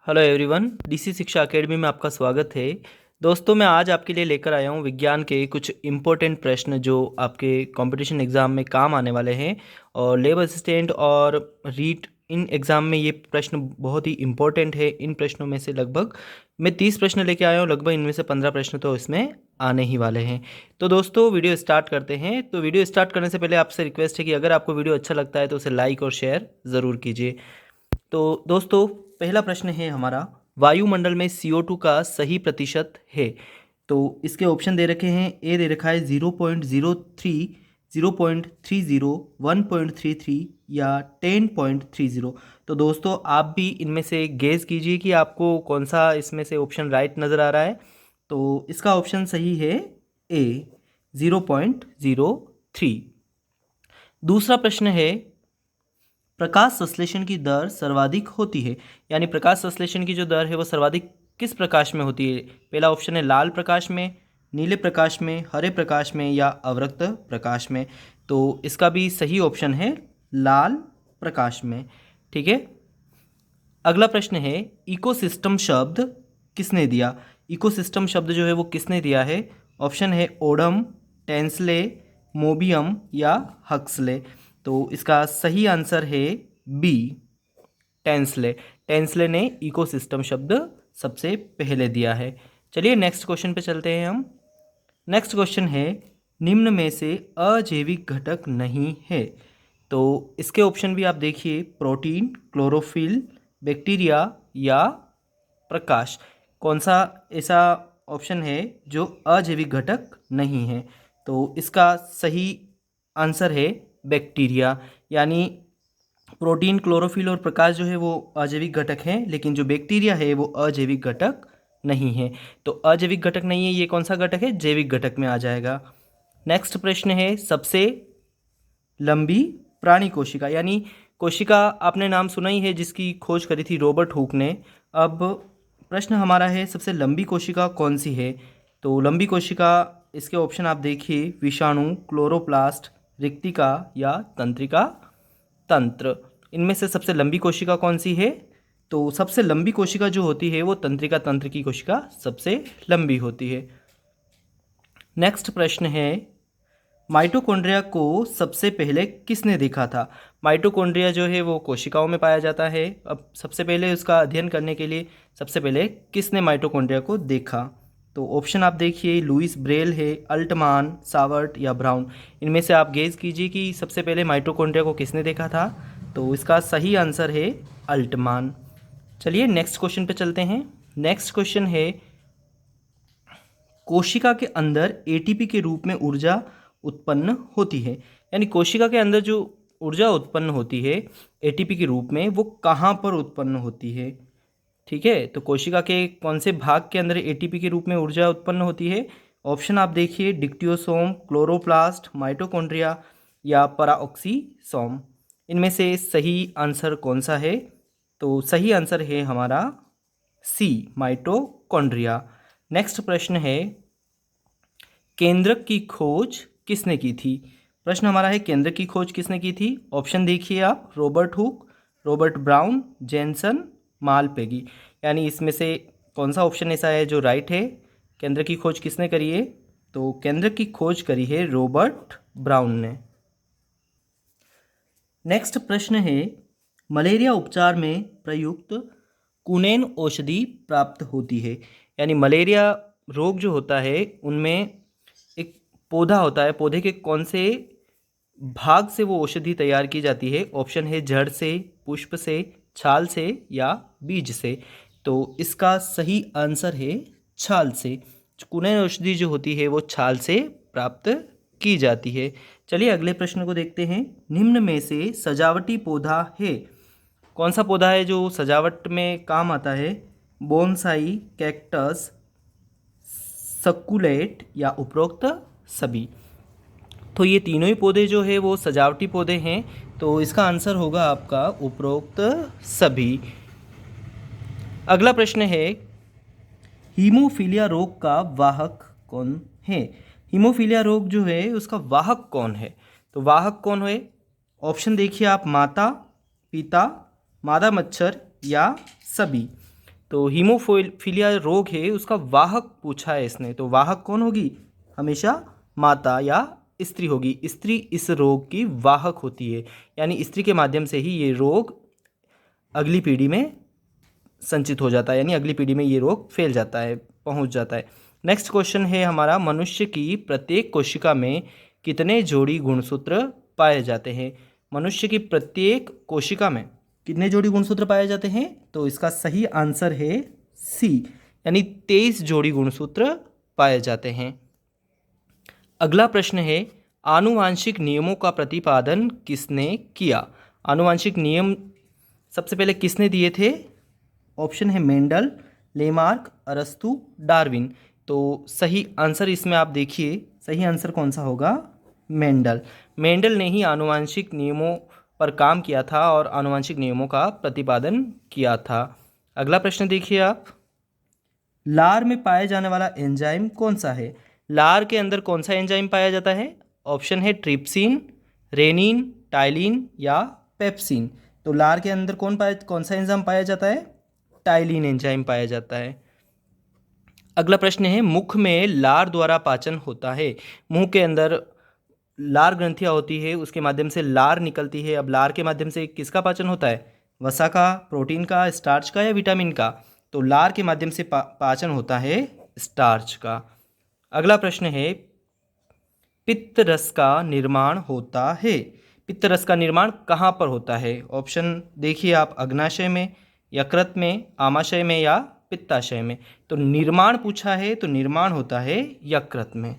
Hello everyone, DC शिक्षा academy में आपका स्वागत है। दोस्तों, मैं आज आपके लिए लेकर आया हूँ विज्ञान के कुछ इम्पोर्टेंट प्रश्न जो आपके कंपटीशन एग्ज़ाम में काम आने वाले हैं। और लैब असिस्टेंट और रीट इन एग्ज़ाम में ये प्रश्न बहुत ही इम्पोर्टेंट है। इन प्रश्नों में से लगभग मैं 30 प्रश्न लेके आया हूँ। लगभग इनमें से 15 प्रश्न तो इसमें आने ही वाले हैं। तो दोस्तों, वीडियो स्टार्ट करते हैं। तो वीडियो स्टार्ट करने से पहले आपसे रिक्वेस्ट है कि अगर आपको वीडियो अच्छा लगता है तो उसे लाइक और शेयर ज़रूर कीजिए। तो दोस्तों, पहला प्रश्न है हमारा, वायुमंडल में CO2 का सही प्रतिशत है। तो इसके ऑप्शन दे रखे हैं। ए दे रखा है 0.03, 0.30, 1.33 या 10.30। तो दोस्तों, आप भी इनमें से गेस कीजिए कि आपको कौन सा इसमें से ऑप्शन राइट नज़र आ रहा है। तो इसका ऑप्शन सही है ए, 0.03। दूसरा प्रश्न है, प्रकाश संश्लेषण की दर सर्वाधिक होती है, यानी प्रकाश संश्लेषण की जो दर है वो सर्वाधिक किस प्रकाश में होती है। पहला ऑप्शन है लाल प्रकाश में, नीले प्रकाश में, हरे प्रकाश में या अवरक्त प्रकाश में। तो इसका भी सही ऑप्शन है लाल प्रकाश में। ठीक है। अगला प्रश्न है, इकोसिस्टम शब्द किसने दिया। इकोसिस्टम शब्द जो है वो किसने दिया है। ऑप्शन है ओडम, टेंसले, मोबियम या हक्सले। तो इसका सही आंसर है बी, टेंसले। टेंसले ने इकोसिस्टम शब्द सबसे पहले दिया है। चलिए नेक्स्ट क्वेश्चन पे चलते हैं हम। नेक्स्ट क्वेश्चन है, निम्न में से अजैविक घटक नहीं है। तो इसके ऑप्शन भी आप देखिए, प्रोटीन, क्लोरोफिल, बैक्टीरिया या प्रकाश। कौन सा ऐसा ऑप्शन है जो अजैविक घटक नहीं है। तो इसका सही आंसर है बैक्टीरिया। यानी प्रोटीन, क्लोरोफिल और प्रकाश जो है वो अजैविक घटक हैं, लेकिन जो बैक्टीरिया है वो अजैविक घटक नहीं है। तो अजैविक घटक नहीं है, ये कौन सा घटक है, जैविक घटक में आ जाएगा। नेक्स्ट प्रश्न है, सबसे लंबी प्राणी कोशिका, यानी कोशिका आपने नाम सुना ही है जिसकी खोज करी थी रॉबर्ट हुक ने। अब प्रश्न हमारा है, सबसे लंबी कोशिका कौन सी है। तो लंबी कोशिका, इसके ऑप्शन आप देखिए, विषाणु, क्लोरोप्लास्ट, रिक्तिका या तंत्रिका तंत्र। इनमें से सबसे लंबी कोशिका कौन सी है। तो सबसे लंबी कोशिका जो होती है वो तंत्रिका तंत्र की कोशिका सबसे लंबी होती है। नेक्स्ट प्रश्न है, माइटोकॉन्ड्रिया को सबसे पहले किसने देखा था। माइटोकॉन्ड्रिया जो है वो कोशिकाओं में पाया जाता है। अब सबसे पहले उसका अध्ययन करने के लिए सबसे पहले किसने माइटोकॉन्ड्रिया को देखा। तो ऑप्शन आप देखिए, लुइस ब्रेल है, अल्टमान, सावर्ट या ब्राउन। इनमें से आप गेस कीजिए कि सबसे पहले माइटोकॉन्ड्रिया को किसने देखा था। तो इसका सही आंसर है अल्टमान। चलिए नेक्स्ट क्वेश्चन पे चलते हैं। नेक्स्ट क्वेश्चन है, कोशिका के अंदर ATP के रूप में ऊर्जा उत्पन्न होती है, यानी कोशिका के अंदर जो ऊर्जा उत्पन्न होती है ATP के रूप में, वो कहाँ पर उत्पन्न होती है। ठीक है। तो कोशिका के कौन से भाग के अंदर ATP के रूप में ऊर्जा उत्पन्न होती है। ऑप्शन आप देखिए, डिक्टियोसोम, क्लोरोप्लास्ट, माइटोकॉन्ड्रिया या पराऑक्सीसोम। इनमें से सही आंसर कौन सा है। तो सही आंसर है हमारा सी, माइटोकॉन्ड्रिया। नेक्स्ट प्रश्न है, केंद्रक की खोज किसने की थी। प्रश्न हमारा है, केंद्रक की खोज किसने की थी। ऑप्शन देखिए आप, Robert Hooke, Robert Brown, Janssen, Malpighi. यानी इसमें से कौन सा ऑप्शन ऐसा है जो राइट है। केंद्र की खोज किसने करी है। तो केंद्र की खोज करी है रॉबर्ट ब्राउन ने। नेक्स्ट प्रश्न है, मलेरिया उपचार में प्रयुक्त कुनैन औषधि प्राप्त होती है, यानी मलेरिया रोग जो होता है उनमें एक पौधा होता है, पौधे के कौन से भाग से वो औषधि तैयार की जाती है। ऑप्शन है जड़ से, पुष्प से, छाल से या बीज से। तो इसका सही आंसर है छाल से। कुनैन औषधि जो होती है वो छाल से प्राप्त की जाती है। चलिए अगले प्रश्न को देखते हैं। निम्न में से सजावटी पौधा है, कौन सा पौधा है जो सजावट में काम आता है। बोनसाई, कैक्टस, सक्कुलेट या उपरोक्त सभी। तो ये तीनों ही पौधे जो है वो सजावटी पौधे हैं। तो इसका आंसर होगा आपका उपरोक्त सभी। अगला प्रश्न है, हीमोफीलिया रोग का वाहक कौन है। हीमोफीलिया रोग जो है उसका वाहक कौन है। तो वाहक कौन है। ऑप्शन देखिए आप, माता, पिता, मादा मच्छर या सभी। तो हीमोफिलिया रोग है उसका वाहक पूछा है इसने, तो वाहक कौन होगी? हमेशा माता या स्त्री होगी। स्त्री इस रोग की वाहक होती है, यानी स्त्री के माध्यम से ही ये रोग अगली पीढ़ी में संचित हो जाता है, यानी अगली पीढ़ी में ये रोग फैल जाता है, पहुंच जाता है। नेक्स्ट क्वेश्चन है हमारा, मनुष्य की प्रत्येक कोशिका में कितने जोड़ी गुणसूत्र पाए जाते हैं? मनुष्य की प्रत्येक कोशिका में कितने जोड़ी गुणसूत्र पाए जाते हैं? तो इसका सही आंसर है सी, यानी 23 जोड़ी गुणसूत्र पाए जाते हैं। अगला प्रश्न है, आनुवांशिक नियमों का प्रतिपादन किसने किया? आनुवांशिक नियम सबसे पहले किसने दिए थे? ऑप्शन है मेंडल, लेमार्क, अरस्तु, डार्विन। तो सही आंसर इसमें आप देखिए, सही आंसर कौन सा होगा? मेंडल। मेंडल ने ही आनुवांशिक नियमों पर काम किया था और आनुवांशिक नियमों का प्रतिपादन किया था। अगला प्रश्न देखिए आप, लार में पाया जाने वाला एंजाइम कौन सा है? लार के अंदर कौन सा एंजाइम पाया जाता है? ऑप्शन है ट्रिप्सिन, रेनिन, टाइलिन या पेप्सिन। तो लार के अंदर कौन सा एंजाइम पाया जाता है? टाइलिन एंजाइम पाया जाता है। अगला प्रश्न है, मुख में लार द्वारा पाचन होता है। मुंह के अंदर लार ग्रंथियां होती है, उसके माध्यम से लार निकलती है। अब लार के माध्यम से किसका पाचन होता है? वसा का, प्रोटीन का, स्टार्च का या विटामिन का? तो लार के माध्यम से पाचन होता है स्टार्च का। अगला प्रश्न है, पित्त रस का निर्माण होता है। पित्त रस का निर्माण कहाँ पर होता है? ऑप्शन देखिए आप, अग्नाशय में, यकृत में, आमाशय में या पित्ताशय में। तो निर्माण पूछा है तो निर्माण होता है यकृत में।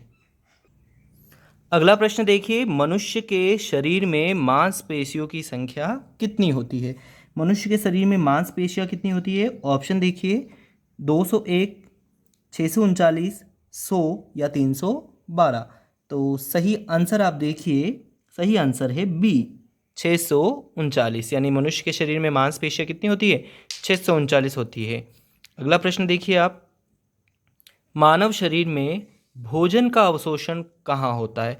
अगला प्रश्न देखिए, मनुष्य के शरीर में मांसपेशियों की संख्या कितनी होती है? मनुष्य के शरीर में मांसपेशियां कितनी होती है? ऑप्शन देखिए, 201, 639, 100 या 312। तो सही आंसर आप देखिए, सही आंसर है बी, 639, यानी मनुष्य के शरीर में मांसपेशियां कितनी होती है? 639 होती है। अगला प्रश्न देखिए आप, मानव शरीर में भोजन का अवशोषण कहाँ होता है?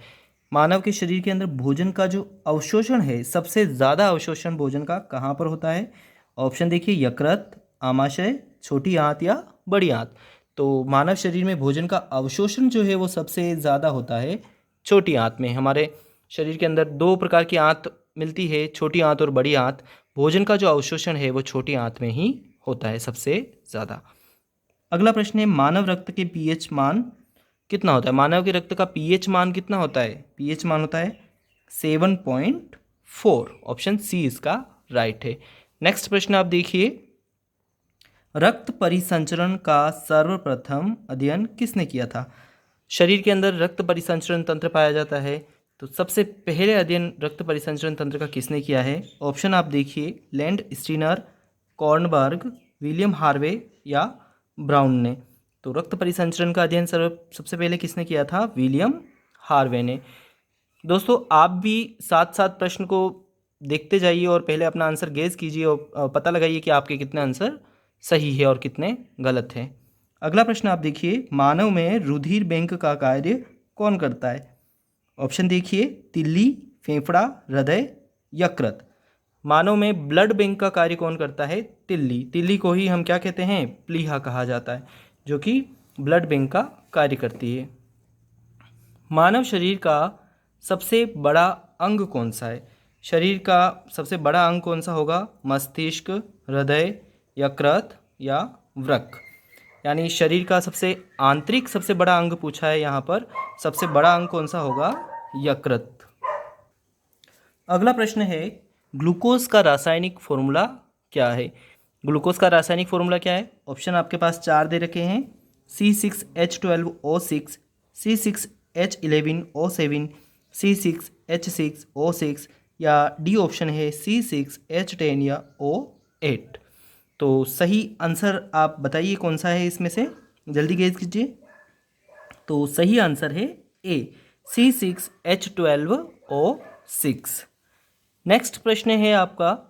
मानव के शरीर के अंदर भोजन का जो अवशोषण है, सबसे ज़्यादा अवशोषण भोजन का कहाँ पर होता है? ऑप्शन देखिए, यकृत, आमाशय, छोटी आंत या बड़ी आंत। तो मानव शरीर में भोजन का अवशोषण जो है वो सबसे ज़्यादा होता है छोटी आंत में। हमारे शरीर के अंदर दो प्रकार की आंत मिलती है, छोटी आंत और बड़ी आंत। भोजन का जो अवशोषण है वो छोटी आंत में ही होता है सबसे ज़्यादा। अगला प्रश्न है, मानव रक्त के पीएच मान कितना होता है? मानव के रक्त का पीएच मान कितना होता है? पीएच मान होता है 7.4। ऑप्शन सी इसका राइट है। नेक्स्ट प्रश्न आप देखिए, रक्त परिसंचरण का सर्वप्रथम अध्ययन किसने किया था? शरीर के अंदर रक्त परिसंचरण तंत्र पाया जाता है, तो सबसे पहले अध्ययन रक्त परिसंचरण तंत्र का किसने किया है? ऑप्शन आप देखिए, land Steiner, Kornberg, William Harvey या ब्राउन ने। तो रक्त परिसंचरण का अध्ययन सबसे पहले किसने किया था? विलियम हार्वे ने। दोस्तों आप भी साथ साथ प्रश्न को देखते जाइए और पहले अपना आंसर गेस कीजिए और पता लगाइए कि आपके कितने आंसर सही है और कितने गलत हैं। अगला प्रश्न आप देखिए, मानव में रुधिर बैंक का कार्य कौन करता है? ऑप्शन देखिए, तिल्ली, फेफड़ा, हृदय, यकृत। मानव में ब्लड बैंक का कार्य कौन करता है? तिल्ली। तिल्ली को ही हम क्या कहते हैं? प्लीहा कहा जाता है, जो कि ब्लड बैंक का कार्य करती है। मानव शरीर का सबसे बड़ा अंग कौन सा है? शरीर का सबसे बड़ा अंग कौन सा होगा? मस्तिष्क, हृदय, यकृत या वृक्क। यानी शरीर का सबसे आंतरिक सबसे बड़ा अंग पूछा है यहाँ पर। सबसे बड़ा अंग कौन सा होगा? यकृत। अगला प्रश्न है, ग्लूकोज का रासायनिक फॉर्मूला क्या है? ग्लूकोज का रासायनिक फॉर्मूला क्या है? ऑप्शन आपके पास 4 दे रखे हैं, C6H12O6, C6H11O7, C6H6O6 या डी ऑप्शन है C6H10 या O8। तो सही आंसर आप बताइए कौन सा है इसमें से, जल्दी गेस कीजिए। तो सही आंसर है ए, C6H12O6। नेक्स्ट प्रश्न है आपका,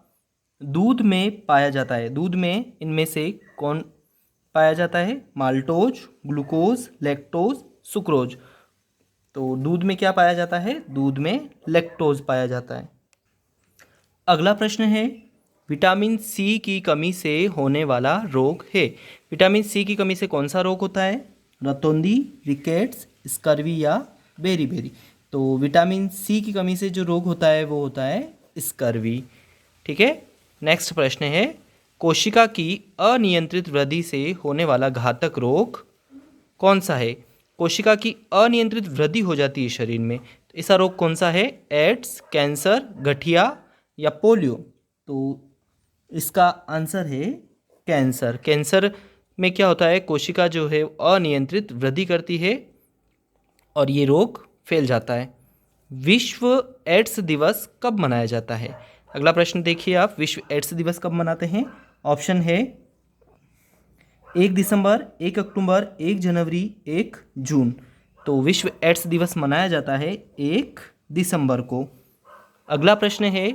दूध में पाया जाता है, दूध में इनमें से कौन पाया जाता है? Maltose, glucose, lactose, sucrose. तो दूध में क्या पाया जाता है? दूध में लैक्टोज पाया जाता है। अगला प्रश्न है, विटामिन सी की कमी से होने वाला रोग है। विटामिन सी की कमी से कौन सा रोग होता है? रतौंधी, रिकेट्स, स्कर्वी या बेरी। तो विटामिन सी की कमी से जो रोग होता है वो होता है स्कर्वी। ठीक है। नेक्स्ट प्रश्न है, कोशिका की अनियंत्रित वृद्धि से होने वाला घातक रोग कौन सा है? कोशिका की अनियंत्रित वृद्धि हो जाती है शरीर में, तो ऐसा रोग कौन सा है? एड्स, कैंसर, गठिया या पोलियो? तो इसका आंसर है कैंसर। कैंसर में क्या होता है, कोशिका जो है अनियंत्रित वृद्धि करती है और ये रोग फैल जाता है। विश्व एड्स दिवस कब मनाया जाता है? अगला प्रश्न देखिए आप, विश्व एड्स दिवस कब मनाते हैं? ऑप्शन है 1 दिसंबर, 1 अक्टूबर, 1 जनवरी, 1 जून। तो विश्व एड्स दिवस मनाया जाता है 1 दिसंबर को। अगला प्रश्न है,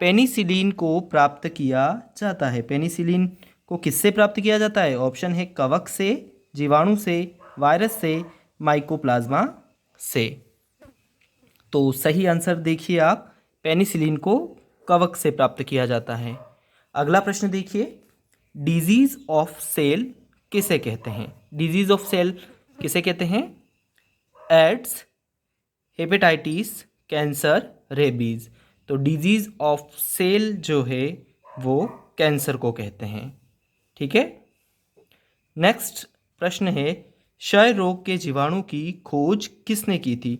पेनिसिलिन को प्राप्त किया जाता है। पेनिसिलिन को किससे प्राप्त किया जाता है? ऑप्शन है कवक से, जीवाणु से, वायरस से, माइकोप्लाज्मा से। तो सही आंसर देखिए आप, पेनिसिलिन को कवक से प्राप्त किया जाता है। अगला प्रश्न देखिए, डिजीज ऑफ सेल किसे कहते हैं? डिजीज ऑफ सेल किसे कहते हैं? AIDS, hepatitis, cancer, rabies. तो डिजीज ऑफ सेल जो है वो कैंसर को कहते हैं। ठीक है। नेक्स्ट प्रश्न है, क्षय रोग के जीवाणु की खोज किसने की थी?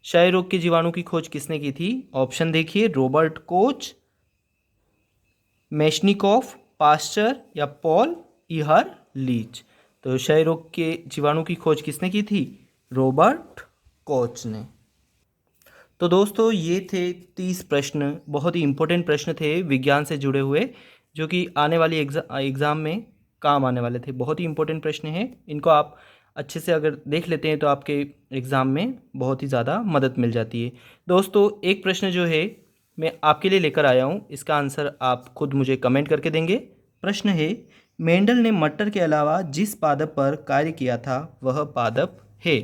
क्षय रोग के जीवाणु की खोज किसने की थी? ऑप्शन देखिए, रॉबर्ट कोच, मेशनिकोफ, पास्चर या पॉल इहर लीच। तो क्षय रोग के जीवाणु की खोज किसने की थी? रॉबर्ट कोच ने। तो दोस्तों ये थे 30 प्रश्न, बहुत ही इंपॉर्टेंट प्रश्न थे विज्ञान से जुड़े हुए, जो कि आने वाली एग्ज़ाम में काम आने वाले थे। बहुत ही इंपॉर्टेंट प्रश्न हैं, इनको आप अच्छे से अगर देख लेते हैं तो आपके एग्ज़ाम में बहुत ही ज़्यादा मदद मिल जाती है। दोस्तों एक प्रश्न जो है मैं आपके लिए लेकर आया हूँ, इसका आंसर आप खुद मुझे कमेंट करके देंगे। प्रश्न है, मेंडल ने मटर के अलावा जिस पादप पर कार्य किया था वह पादप है।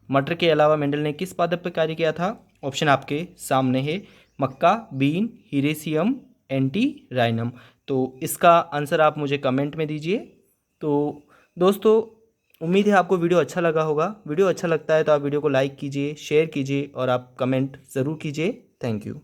मटर के अलावा मेंडल ने किस पादप पर कार्य किया था? ऑप्शन आपके सामने है, मक्का, बीन, हिरेसियम, एंटीराइनम। तो इसका आंसर आप मुझे कमेंट में दीजिए। तो दोस्तों उम्मीद है आपको वीडियो अच्छा लगा होगा। वीडियो अच्छा लगता है तो आप वीडियो को लाइक कीजिए, शेयर कीजिए और आप कमेंट ज़रूर कीजिए। Thank you.